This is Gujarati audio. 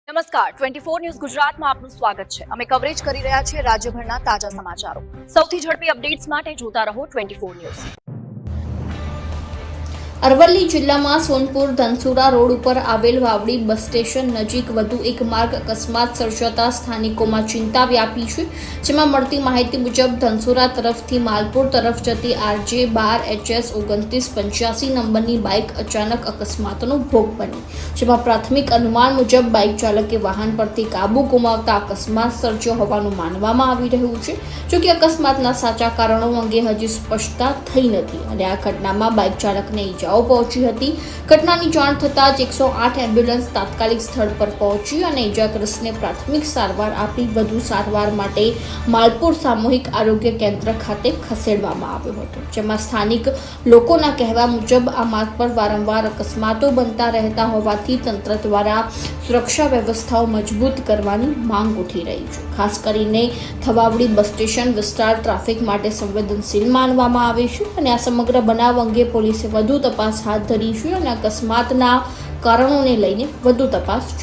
નમસ્કાર 24 ન્યૂઝ ગુજરાતમાં આપનું સ્વાગત છે। અમે કવરેજ કરી રહ્યા છીએ રાજ્યભરના તાજા સમાચારો। સૌથી ઝડપી અપડેટ્સ માટે જોતા રહો 24 ન્યૂઝ। અરવલ્લી જિલ્લામાં સોનપુર ધનસુરા રોડ ઉપર આવેલ વાવડી બસ સ્ટેશન નજીક વધુ એક માર્ગ અકસ્માત સર્જાતા સ્થાનિકોમાં ચિંતા વ્યાપી છે। જેમાં મળતી માહિતી મુજબ ધનસુરા તરફથી માલપુર તરફ જતી RJ 12 HS 2985 નંબરની બાઇક અચાનક અકસ્માતનો ભોગ બની, જેમાં પ્રાથમિક અનુમાન મુજબ બાઇક ચાલકે વાહન પરથી કાબુ ગુમાવતા અકસ્માત સર્જ્યો હોવાનું માનવામાં આવી રહ્યું છે। જોકે અકસ્માતના સાચા કારણો અંગે હજી સ્પષ્ટતા થઈ નથી અને આ ઘટનામાં બાઇક ચાલકને ઈજાઓ પહોંચી હતી। ઘટનાની જાણ થતાં જ 108 એમ્બ્યુલન્સ તાત્કાલિક સ્થળ પર પહોંચી અને ઈજાગ્રસ્તને પ્રાથમિક સારવાર આપી વધુ સારવાર માટે માલપુર સામૂહિક આરોગ્ય કેન્દ્ર ખાતે ખસેડવામાં આવ્યો હતો। જેમાં સ્થાનિક લોકોના કહેવા મુજબ આ માર્ગ પર વારંવાર અકસ્માતો બનતા રહેતા હોવાથી તંત્ર દ્વારા સુરક્ષા વ્યવસ્થાઓ મજબૂત કરવાની માંગ ઉઠી રહી છે। ખાસ કરીને થવાવડી બસ સ્ટેશન વિસ્તાર ટ્રાફિક માટે સંવેદનશીલ માનવામાં આવે છે અને આ સમગ્ર બનાવ અંગે પોલીસે વધુ તપાસ હાથ ધરી છે અને અકસ્માતના કારણોને લઈને વધુ તપાસ